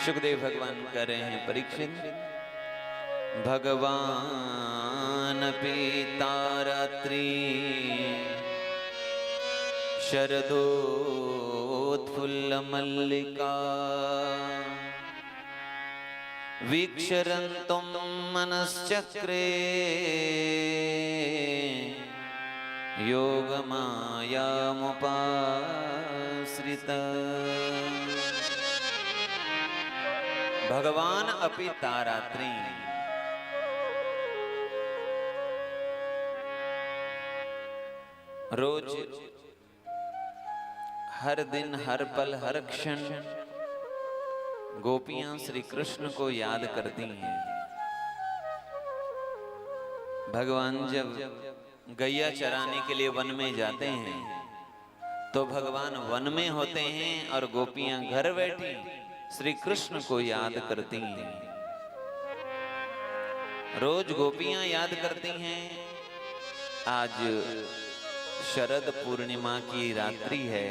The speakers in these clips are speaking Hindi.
सुखदेव भगवान कह रहे हैं परीक्षित, भगवान पिता रात्रि शरदोत्फुल्ल मल्लिका वीक्षरन्तुं मनश्चक्रे योगमायामुपाश्रिता। भगवान अपि तारात्रि, रोज हर दिन हर पल हर क्षण गोपियां श्री कृष्ण को याद करती हैं। भगवान जब गैया चराने के लिए वन में जाते हैं तो भगवान वन में होते हैं और गोपियां घर बैठी श्री कृष्ण को याद करती हैं। रोज गोपियां याद करती हैं। आज शरद पूर्णिमा की रात्रि है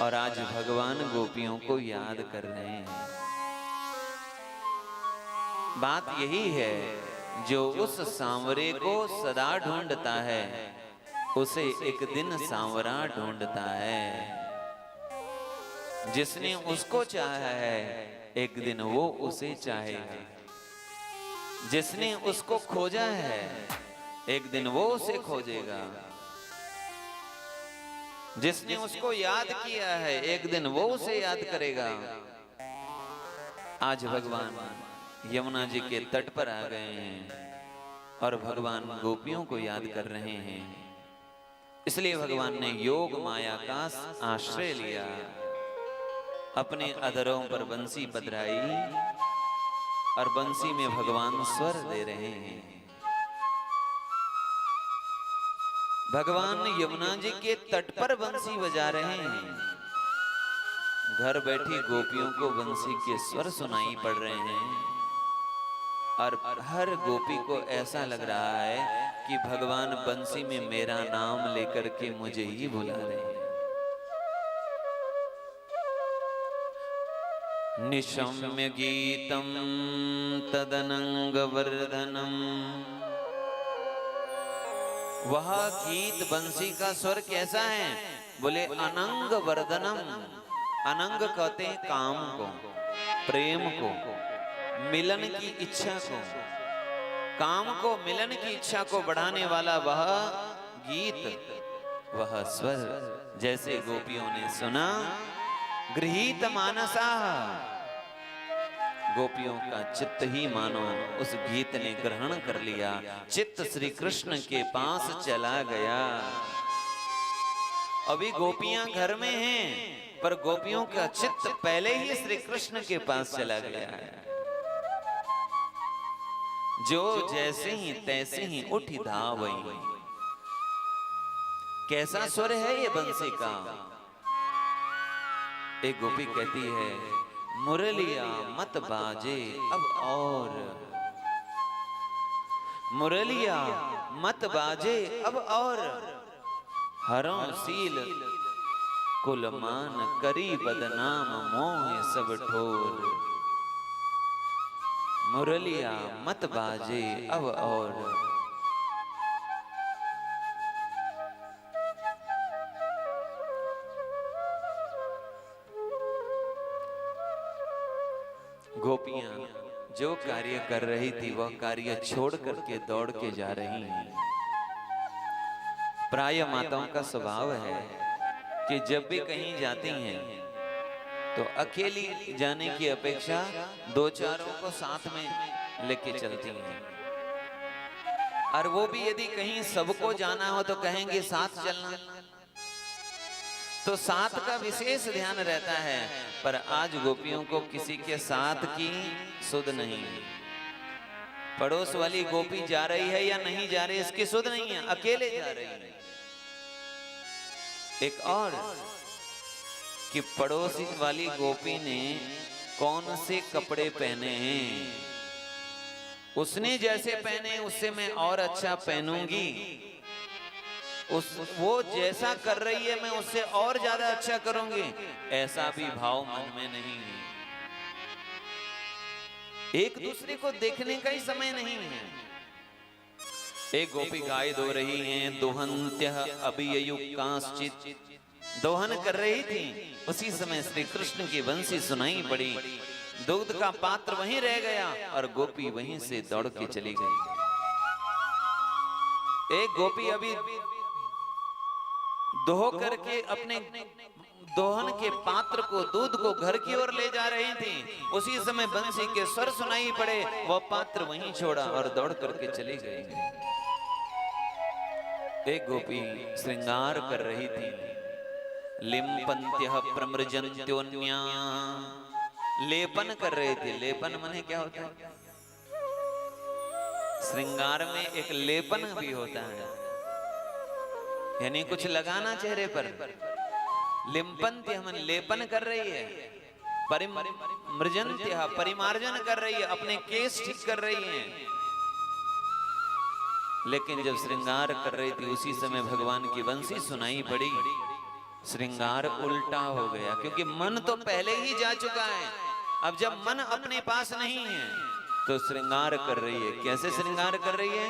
और आज भगवान गोपियों को याद कर रहे हैं। बात यही है, जो उस सांवरे को सदा ढूंढता है उसे एक दिन सांवरा ढूंढता है। जिसने उसको चाहा है एक दिन वो उसे चाहेगा। जिसने उसको खोजा है एक दिन वो उसे खोजेगा। जिसने उसको याद किया है एक दिन वो उसे याद करेगा। आज भगवान यमुना जी के तट पर आ गए हैं और भगवान गोपियों को याद कर रहे हैं। इसलिए भगवान ने योग माया का आश्रय लिया। अपने अधरों पर बंसी पधराई और बंसी में भगवान स्वर दे रहे हैं। भगवान यमुना जी के तट पर बंसी बजा रहे हैं। घर बैठी गोपियों को बंसी के स्वर सुनाई पड़ रहे हैं और हर गोपी को ऐसा लग रहा है कि भगवान बंसी में मेरा नाम लेकर के मुझे ही बुला रहे हैं। निशम्य गीतम तदनंग वर्धनम। वह गीत बंसी का स्वर कैसा है? बोले अनंग वर्धनम। अनंग कहते हैं काम को, प्रेम को, मिलन की इच्छा को, काम को, मिलन की इच्छा को बढ़ाने वाला वह गीत, वह स्वर। जैसे गोपियों ने सुना, गृहीत मानसा, गोपियों का चित्त ही मानो उस गीत ने ग्रहण कर लिया। चित्त श्री कृष्ण के पास चला गया। अभी गोपियां घर में हैं पर गोपियों का चित्त पहले ही श्री कृष्ण के पास चला गया है। जो जैसे ही तैसे ही उठी धावई। कैसा स्वर है ये बंसी का? एक गोपी कहती है, मुरलिया मत बाजे अब और, मुरलिया मत बाजे अब और, हरों सील कुलमान करी बदनाम मोह सब ठोर। मुरलिया मत बाजे अब और। गोपियां जो कार्य कर रही थी वह कार्य छोड़ करके दौड़ के जा रही हैं। प्राय माताओं का स्वभाव है कि जब भी कहीं जाती हैं तो अकेली जाने की अपेक्षा दो चारों को साथ में लेके चलती हैं। और वो भी यदि कहीं सबको जाना हो तो कहेंगे साथ चलना, तो साथ का विशेष ध्यान रहता है। पर आज गोपियों को किसी के साथ की सुध नहीं है। पड़ोस वाली गोपी जा रही है या नहीं जा रही इसकी सुध नहीं है, अकेले जा रही है। एक और कि पड़ोसी वाली गोपी ने कौन से कपड़े पहने हैं, उसने जैसे पहने उससे मैं और अच्छा पहनूंगी, वो जैसा कर रही है मैं उससे और ज्यादा अच्छा करूंगी, ऐसा भी भाव मन में नहीं है। एक दूसरे को देखने का ही समय नहीं है। एक गोपी गाय दो रही हैं, दोहन्त्यः अभिययुक्ताश्चित्, दोहन कर रही थी। उसी समय श्री कृष्ण की बंसी सुनाई पड़ी, दूध का पात्र वहीं रह गया और गोपी वहीं से दौड़ के चली गई। एक गोपी अभी दोह करके अपने दोहन के पात्र को, दूध को घर की ओर ले जा रही थी। उसी समय बंसी के स्वर सुनाई पड़े, वह पात्र वहीं छोड़ा और दौड़ करके चली गई। एक गोपी श्रृंगार कर रही थी, लिम्पन्त्यः प्रमृजन्त्योन्या, लेपन कर रहे थे। लेपन माने क्या होता है? श्रृंगार में एक लेपन भी होता है, यानी कुछ लगाना चेहरे पर। लिम्पन्त्यः मन लेपन कर रही है, परिमृजन्त्यः परिमार्जन कर रही है, अपने केस ठीक कर रही है। लेकिन जब श्रृंगार कर रही थी उसी समय भगवान की बंसी सुनाई पड़ी। श्रृंगार उल्टा हो गया, क्योंकि मन तो पहले ही जा चुका है। अब जब मन अपने पास नहीं है तो श्रृंगार कर रही है। कैसे श्रृंगार कर रही है?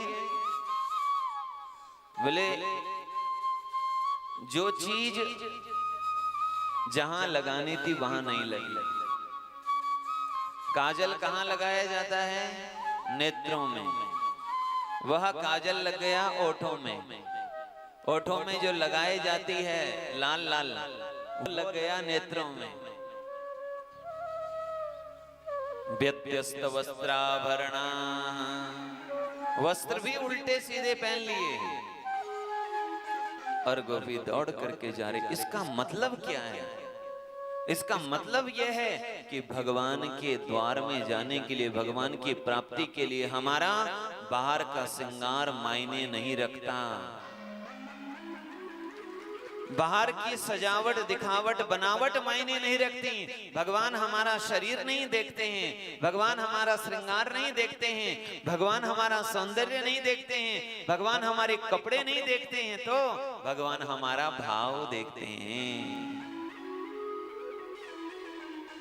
बोले जो चीज जहां लगानी थी वहां नहीं लगी। काजल कहां लगाया जाता है? नेत्रों में। वह काजल लग गया ओठों में। ओठों में जो लगाई जाती है लाल लाल, वो लग गया नेत्रों में। व्यत्यस्त वस्त्राभरणा, वस्त्र भी उल्टे सीधे पहन लिए और गोपी दौड़ करके जा रही। इसका मतलब क्या है? इसका मतलब यह है कि भगवान के द्वार में जाने के लिए, भगवान की प्राप्ति के लिए हमारा बाहर का श्रृंगार मायने नहीं रखता। बाहर की सजावट, दिखावट, बनावट मायने नहीं रखती। भगवान हमारा शरीर नहीं देखते हैं, भगवान हमारा श्रृंगार नहीं देखते हैं, भगवान हमारा सौंदर्य नहीं देखते हैं, भगवान हमारे कपड़े नहीं देखते हैं, तो भगवान हमारा भाव देखते हैं।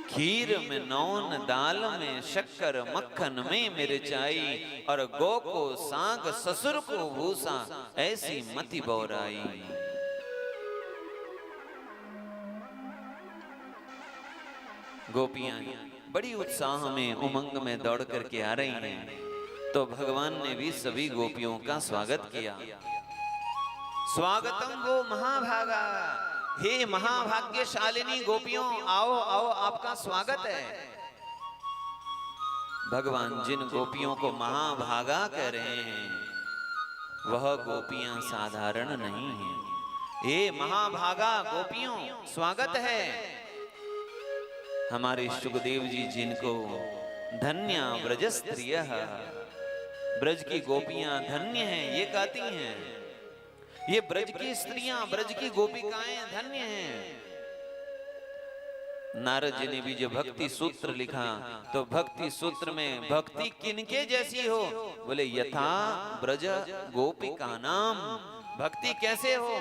खीर में नौन, दाल में शक्कर, मक्खन में मिर्चाई, और गौ को साग ससुर को भूसा, ऐसी मति बौराई। गोपियां बड़ी उत्साह में, उमंग में दौड़ करके आ रही हैं। तो भगवान ने भी सभी गोपियों का स्वागत किया। स्वागतम वो महाभागा, हे महाभाग्यशालिनी गोपियों, आओ आओ, आपका स्वागत है। भगवान जिन गोपियों को महाभागा कह रहे हैं वह गोपियां साधारण नहीं हैं। हे महाभागा गोपियों, स्वागत है। हमारे सुखदेव जी जिनको धन्या ब्रज स्त्रियः, ब्रज की गोपियां धन्य हैं, ये कहती हैं। ये ब्रज की स्त्रियां, ब्रज की गोपिकाएं धन्य हैं। नारद जी ने भी जो भक्ति सूत्र लिखा, तो भक्ति सूत्र में भक्ति किनके जैसी हो? बोले यथा ब्रज गोपिका नाम। भक्ति कैसे हो?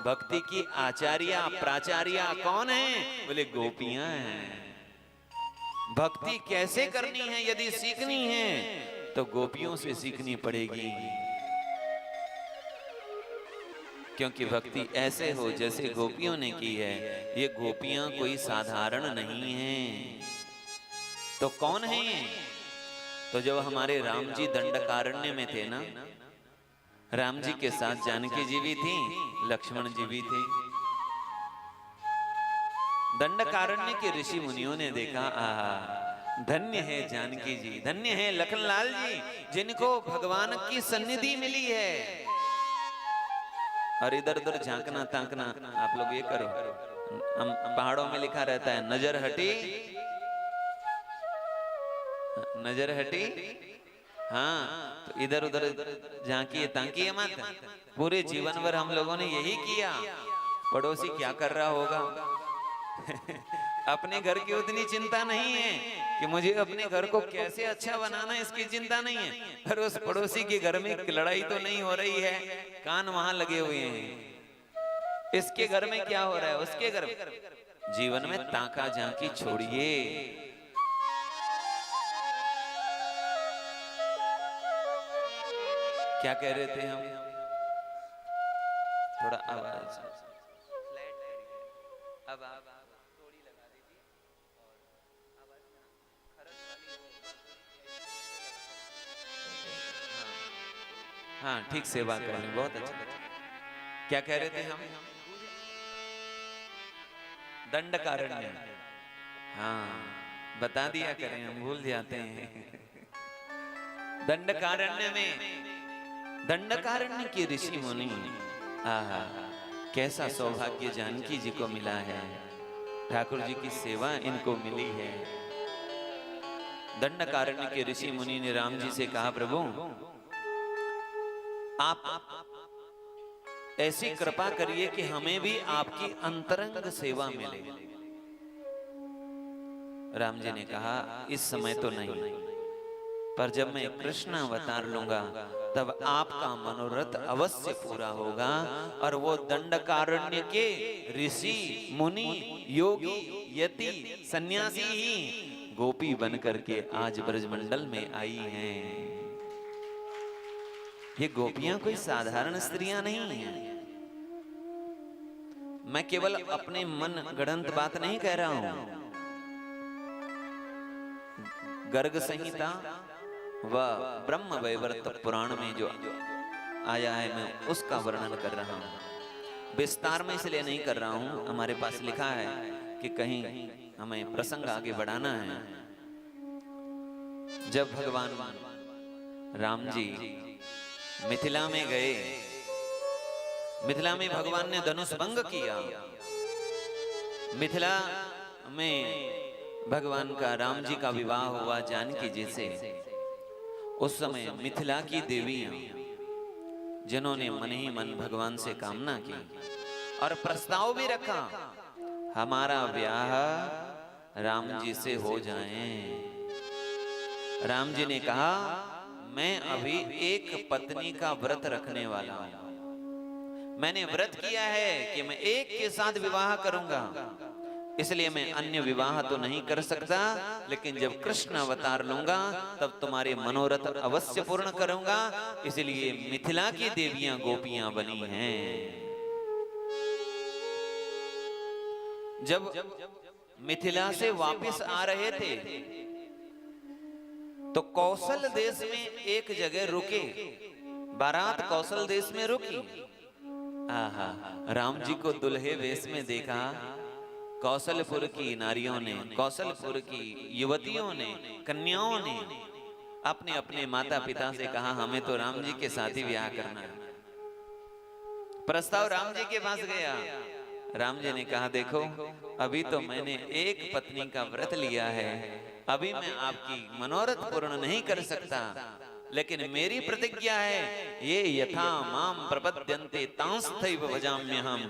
भक्ति की आचार्या प्राचार्या कौन है? बोले गोपियां हैं। भक्ति कैसे करनी है? यदि सीखनी है तो गोपियों से सीखनी पड़ेगी, क्योंकि भक्ति ऐसे हो जैसे गोपियों ने की है। ये गोपियां कोई साधारण नहीं हैं। तो कौन है ये? तो जब हमारे राम जी दंडकारण्य में थे ना, राम जी के साथ जानकी जी भी थी, लक्ष्मण जी भी थे। दंडकारण्य के ऋषि मुनियों ने देखा, आहा धन्य है जानकी जी, धन्य है लखनलाल जी, जिनको भगवान की सन्निधि मिली है। और इधर उधर झांकना ताकना, आप लोग ये करो। हम पहाड़ों में लिखा रहता है नजर हटी, नजर हटी, हाँ, तो इधर उधर झांकिए ताकिए मत। पूरे जीवन भर हम लोगों ने यही किया। पड़ोसी क्या कर रहा होगा अपने घर की उतनी चिंता नहीं है कि मुझे अपने घर को कैसे अच्छा बनाना है, इसकी चिंता नहीं है। पर उस पड़ोसी के घर में लड़ाई तो नहीं हो रही है, कान वहां लगे हुए हैं। इसके घर में क्या हो रहा है, उसके घर में। जीवन में ताका झांकी छोड़िए। क्या कह रहे थे हम? थोड़ा आवाज अब आप थोड़ी लगा दीजिए और आवाज खरच वाली हो। हाँ ठीक सेवा कर रहे, बहुत अच्छा। क्या कह रहे थे हम? दंडकारण्य। हाँ बता दिया करें, हम भूल जाते हैं। दंडकारण्य में दंडकारण्य के ऋषि मुनि, आहा कैसा सौभाग्य जानकी जी को मिला है, ठाकुर जी की सेवा इनको मिली है। दंडकारण्य के ऋषि मुनि ने राम जी से कहा, प्रभु आप ऐसी कृपा करिए कि हमें भी आपकी अंतरंग सेवा मिले। राम जी ने कहा, इस समय तो नहीं, पर जब मैं कृष्ण अवतार लूंगा तब आपका मनोरथ अवश्य पूरा होगा। और वो दंडकारण्य के ऋषि मुनि योगी यति सन्यासी ही गोपी बन करके आज ब्रजमंडल में आई हैं। ये गोपियां कोई साधारण स्त्रियां नहीं हैं। मैं केवल अपने मन गढ़ंत बात नहीं कह रहा हूं। गर्ग संहिता व ब्रह्म वैवर्त पुराण में जो आया है, मैं उसका वर्णन कर रहा हूं। विस्तार में इसलिए नहीं कर रहा हूं, हमारे पास लिखा है कि कहीं हमें प्रसंग आगे बढ़ाना है। जब भगवान राम जी मिथिला में गए, मिथिला में भगवान ने धनुष भंग किया। मिथिला में भगवान का राम जी का विवाह हुआ जानकी जी से। उस समय मिथिला की देवियां, जिन्होंने मन ही मन भगवान से कामना की और प्रस्ताव भी रखा, हमारा ब्याह राम जी से हो जाए। राम जी ने कहा, मैं अभी एक पत्नी का व्रत रखने वाला हूं। मैंने व्रत किया है कि मैं एक के साथ विवाह करूंगा, इसलिए मैं अन्य विवाह तो नहीं कर सकता, लेकिन जब कृष्ण अवतार लूंगा तब तुम्हारे मनोरथ अवश्य पूर्ण करूंगा। इसलिए मिथिला की देवियां गोपियां बनी हैं। जब मिथिला से वापस आ रहे थे तो कौशल देश में एक जगह रुके। बारात कौशल देश में रुकी। आहा, राम जी को दुल्हे वेश में देखा। कौशलपुर की नारियों ने, कौशलपुर की युवतियों ने, कन्याओं ने अपने अपने माता पिता से कहा, हमें तो राम जी के साथ ही ब्याह करना है। प्रस्ताव राम जी के पास गया। राम जी ने कहा, देखो अभी तो मैंने एक पत्नी का व्रत लिया है, अभी मैं आपकी मनोरथ पूर्ण नहीं कर सकता, लेकिन मेरी प्रतिज्ञा है, ये यथा माम प्रपद्यन्ते तांस्थैव भजाम्यहम्।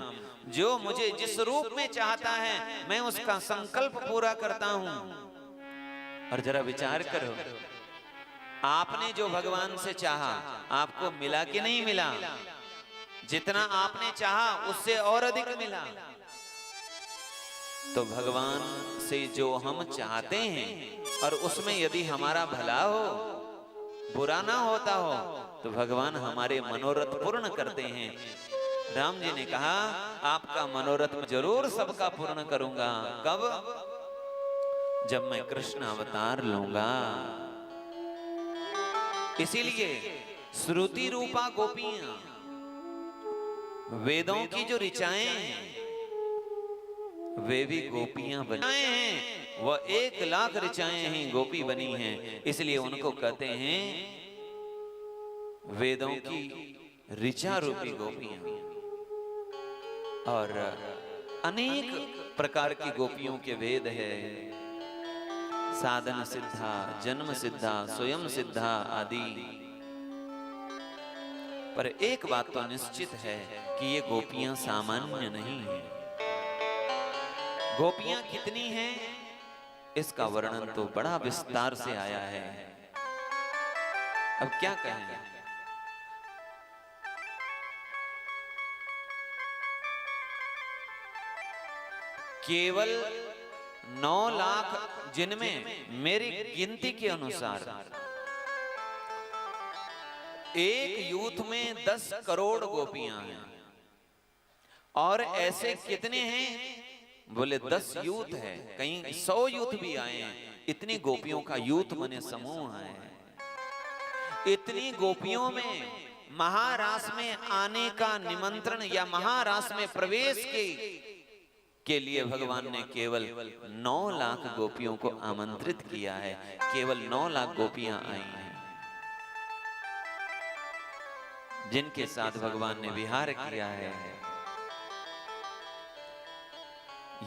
जो मुझे जिस रूप में चाहता है मैं उसका संकल्प पूरा करता हूं। और जरा विचार करो, आपने जो भगवान से चाहा आपको मिला कि नहीं मिला? जितना आपने चाहा उससे और अधिक मिला। तो भगवान से जो हम चाहते हैं और उसमें यदि हमारा भला हो, बुरा ना होता हो, तो भगवान हमारे मनोरथ पूर्ण करते हैं। राम जी ने कहा, आपका मनोरथ जरूर सबका पूर्ण करूंगा। कब? जब मैं कृष्ण अवतार लूंगा। इसीलिए श्रुति रूपा गोपियां, वेदों की जो ऋचाएं हैं वे भी गोपियां बनी हैं। वह 1,00,000 ऋचाएं ही गोपी बनी हैं। इसलिए उनको कहते हैं वेदों की ऋचा रूपी गोपियां। और अनेक प्रकार की गोपियों के भेद है। साधन सिद्धा, जन्म सिद्धा, स्वयं सिद्धा आदि। पर एक बात तो निश्चित है कि ये गोपियां सामान्य नहीं हैं। गोपियां कितनी हैं इसका वर्णन तो बड़ा विस्तार से आया है। अब क्या कहें? केवल 9 लाख, जिनमें मेरी गिनती के अनुसार एक यूथ में 10 करोड़ गोपियां हैं। और ऐसे कितने हैं? बोले 10 यूथ है, कहीं 100 यूथ भी आए हैं। इतनी गोपियों का यूथ मने समूह है। इतनी गोपियों में महारास में आने का निमंत्रण या महारास में प्रवेश के लिए भगवान ने केवल 9 लाख गोपियों को आमंत्रित किया है। केवल 9 लाख गोपियां आई हैं जिनके साथ भगवान ने विहार किया है।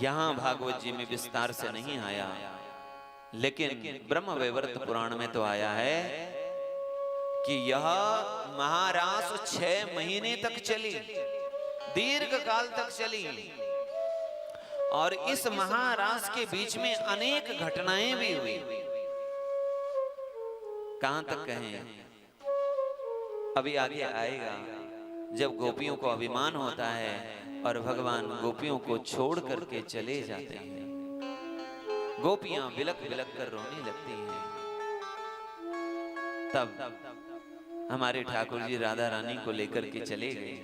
यहां भागवत जी में विस्तार से नहीं आया, लेकिन ब्रह्मवैवर्त पुराण में तो आया है कि यह महारास 6 महीने तक चली, दीर्घ काल तक चली। और इस महारास के बीच में अनेक घटनाएं भी हुई। कहां तक कहें, अभी आगे आएगा। जब गोपियों को अभिमान होता है और भगवान गोपियों को छोड़ करके चले जाते हैं, गोपियां बिलक बिलक कर रोने लगती हैं। तब हमारे ठाकुर जी राधा रानी को लेकर के चले गए।